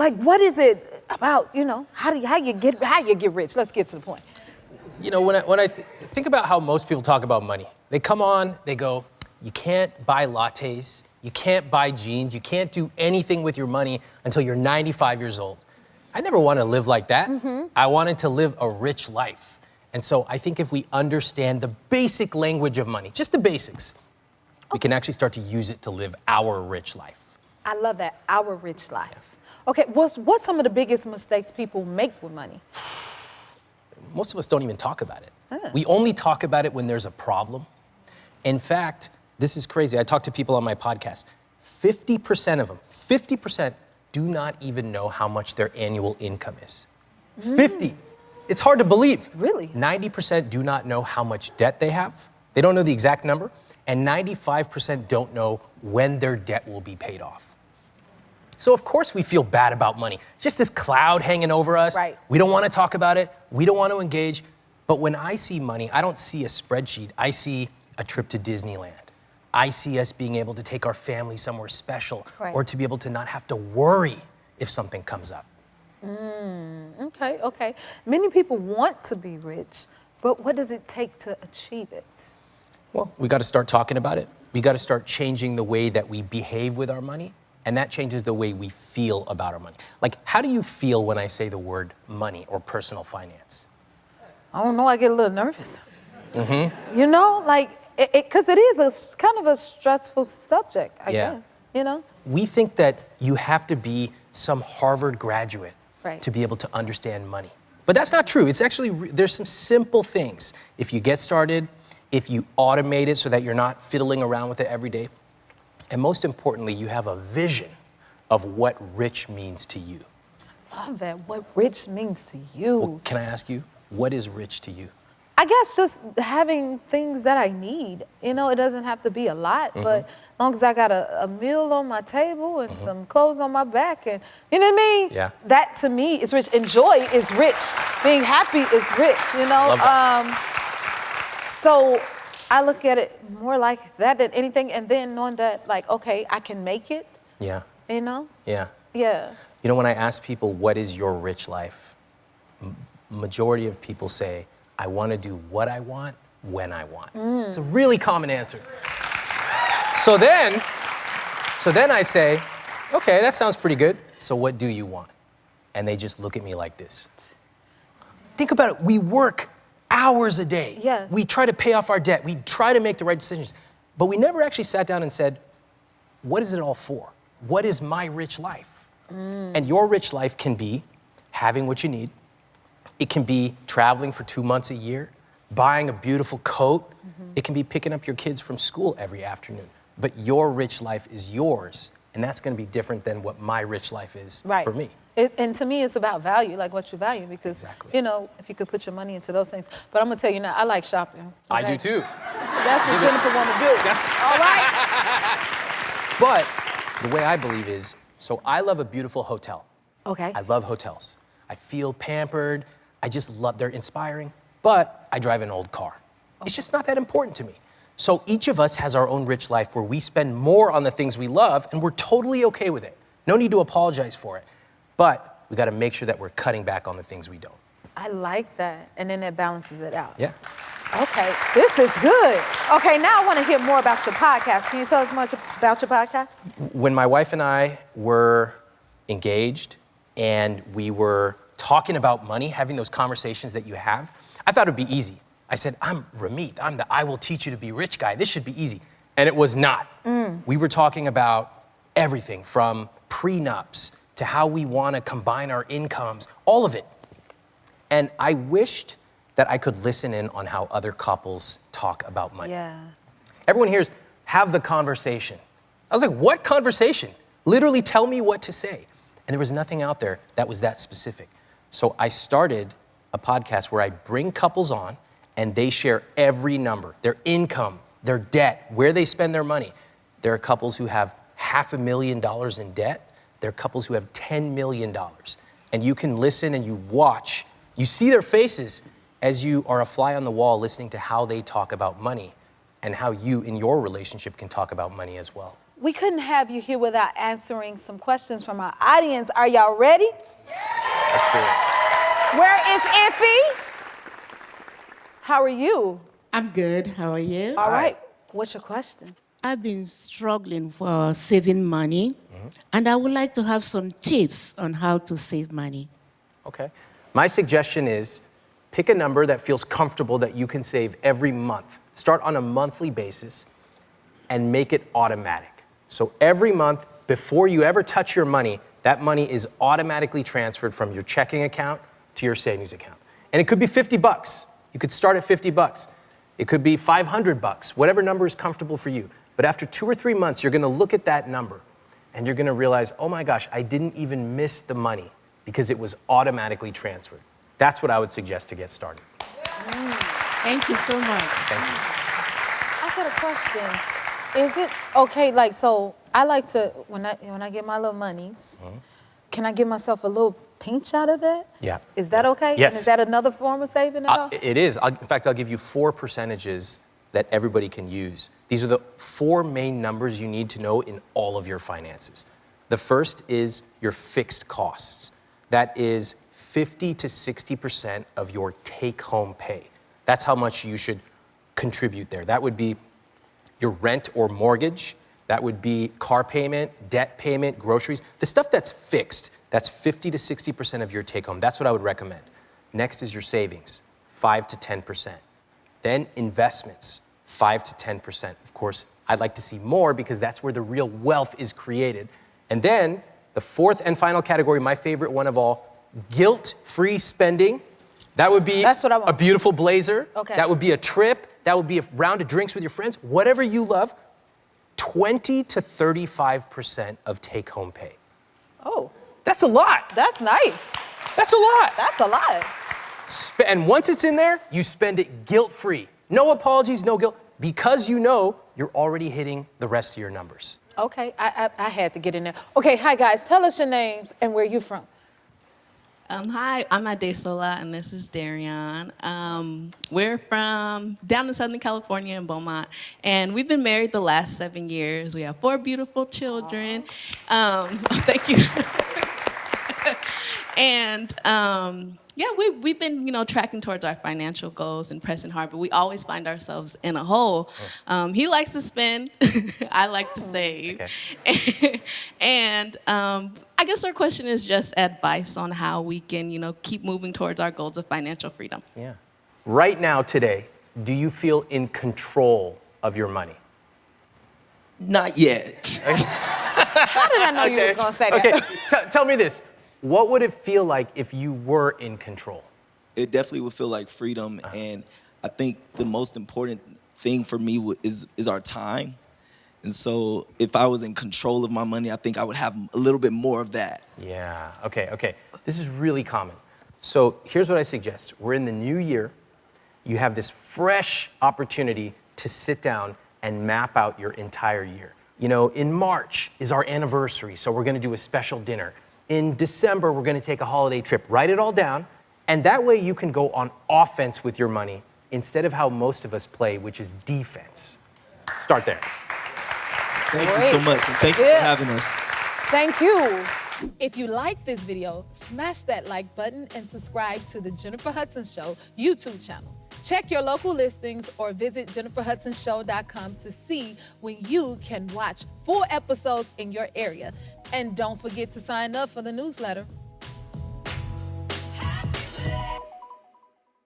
like, what is it about, how you get rich? Let's get to the point. When I think about how most people talk about money, they come on, they go, you can't buy lattes, you can't buy jeans, you can't do anything with your money until you're 95 years old. I never wanted to live like that. Mm-hmm. I wanted to live a rich life. And so I think if we understand the basic language of money, just the basics, we can actually start to use it to live our rich life. I love that, our rich life. Okay, what's some of the biggest mistakes people make with money? Most of us don't even talk about it. We only talk about it when there's a problem. In fact, this is crazy. I talk to people on my podcast. 50% of them, 50% do not even know how much their annual income is. 50. It's hard to believe. Really? 90% do not know how much debt they have. They don't know the exact number. And 95% don't know when their debt will be paid off. So of course we feel bad about money. Just this cloud hanging over us. Right. We don't want to talk about it. We don't want to engage. But when I see money, I don't see a spreadsheet. I see a trip to Disneyland. I see us being able to take our family somewhere special, right, or to be able to not have to worry if something comes up. Okay. Many people want to be rich, but what does it take to achieve it? Well, we got to start talking about it. We got to start changing the way that we behave with our money, and that changes the way we feel about our money. Like, how do you feel when I say the word money or personal finance? I don't know, I get a little nervous. Because it is kind of a stressful subject, I guess, We think that you have to be some Harvard graduate, right, to be able to understand money. But that's not true. It's actually, there's some simple things. If you get started, if you automate it so that you're not fiddling around with it every day, and most importantly, you have a vision of what rich means to you. I love that, what rich means to you. Well, can I ask you, what is rich to you? I guess just having things that I need. It doesn't have to be a lot, but as long as I got a meal on my table and some clothes on my back, and you know what I mean? Yeah. That to me is rich. And joy is rich. Being happy is rich, Love that. So I look at it more like that than anything, and then knowing that, like, okay, I can make it. Yeah. Yeah. When I ask people, what is your rich life? Majority of people say, I want to do what I want, when I want. It's a really common answer. So then I say, okay, that sounds pretty good. So what do you want? And they just look at me like this. Think about it. We work hours a day. Yes. We try to pay off our debt. We try to make the right decisions. But we never actually sat down and said, what is it all for? What is my rich life? And your rich life can be having what you need. It can be traveling for 2 months a year, buying a beautiful coat. It can be picking up your kids from school every afternoon. But your rich life is yours, and that's going to be different than what my rich life is for me. And to me, it's about value, like what you value, because, if you could put your money into those things. But I'm going to tell you now, I like shopping. Okay? I do too. That's what Jennifer want to do. All right? But the way I believe is, so I love a beautiful hotel. Okay. I love hotels. I feel pampered. I just love, they're inspiring, but I drive an old car. It's just not that important to me. So each of us has our own rich life where we spend more on the things we love, and we're totally okay with it. No need to apologize for it. But we got to make sure that we're cutting back on the things we don't. I like that. And then that balances it out. Yeah. Okay, this is good. Okay, now I want to hear more about your podcast. Can you tell us much about your podcast? When my wife and I were engaged and we were talking about money, having those conversations that you have, I thought it'd be easy. I said, I'm Ramit. I'm the I will teach you to be rich guy. This should be easy. And it was not. We were talking about everything from prenups to how we want to combine our incomes, all of it. And I wished that I could listen in on how other couples talk about money. Yeah. Everyone hears, have the conversation. I was like, what conversation? Literally tell me what to say. And there was nothing out there that was that specific. So I started a podcast where I bring couples on and they share every number, their income, their debt, where they spend their money. There are couples who have $500,000 in debt. There are couples who have $10 million. And you can listen and you watch, you see their faces as you are a fly on the wall listening to how they talk about money and how you in your relationship can talk about money as well. we couldn't have you here without answering some questions from our audience. Are y'all ready? Let's do it. Where is Iffy? How are you? I'm good. How are you? All right. What's your question? I've been struggling for saving money, and I would like to have some tips on how to save money. Okay. My suggestion is pick a number that feels comfortable that you can save every month. Start on a monthly basis and make it automatic. So every month, before you ever touch your money, that money is automatically transferred from your checking account to your savings account. And it could be 50 bucks. You could start at 50 bucks. It could be 500 bucks, whatever number is comfortable for you. But after 2 or 3 months, you're gonna look at that number and you're gonna realize, oh my gosh, I didn't even miss the money because it was automatically transferred. That's what I would suggest to get started. Thank you so much. Thank you. I got a question. Is it okay, like, so I like to, when I get my little monies, can I give myself a little pinch out of that? Yeah. Is that okay? Yes. And is that another form of saving at all? It is. In fact, I'll give you 4 percentages that everybody can use. These are the 4 main numbers you need to know in all of your finances. The first is your fixed costs. That is 50 to 60% of your take-home pay. That's how much you should contribute there. That would be your rent or mortgage. That would be car payment, debt payment, groceries. The stuff that's fixed, that's 50 to 60% of your take-home. That's what I would recommend. Next is your savings, 5 to 10%. Then investments, 5 to 10%. Of course, I'd like to see more because that's where the real wealth is created. And then the 4th and final category, my favorite one of all, guilt-free spending. That would be That's what I want. a beautiful blazer. Okay. That would be a trip. That would be a round of drinks with your friends. Whatever you love, 20 to 35% of take-home pay. Oh, That's a lot. that's nice. That's a lot. That's a lot. And once it's in there, you spend it guilt-free. No apologies, no guilt, because you know you're already hitting the rest of your numbers. Okay, I had to get in there. Okay, hi guys, tell us your names and where you from. Hi, I'm Adesola, and this is Darian. We're from down in Southern California in Beaumont, and we've been married the last 7 years. We have 4 beautiful children. Thank you. And yeah, we've been tracking towards our financial goals and pressing hard, but we always find ourselves in a hole. He likes to spend, I like to save, okay. And I guess our question is just advice on how we can keep moving towards our goals of financial freedom. Yeah. Right now, today, do you feel in control of your money? Not yet. How did I know you was gonna say that? Okay, tell me this. What would it feel like if you were in control? It definitely would feel like freedom, and I think the most important thing for me is our time. And so if I was in control of my money, I think I would have a little bit more of that. Yeah, okay. This is really common. So here's what I suggest. We're in the new year. You have this fresh opportunity to sit down and map out your entire year. In March is our anniversary, so we're gonna do a special dinner. In December, we're gonna take a holiday trip. Write it all down, and that way you can go on offense with your money instead of how most of us play, which is defense. Start there. Thank you so much, and thank you for having us. Thank you. If you like this video, smash that like button and subscribe to the Jennifer Hudson Show YouTube channel. Check your local listings or visit jenniferhudsonshow.com to see when you can watch full episodes in your area. And don't forget to sign up for the newsletter.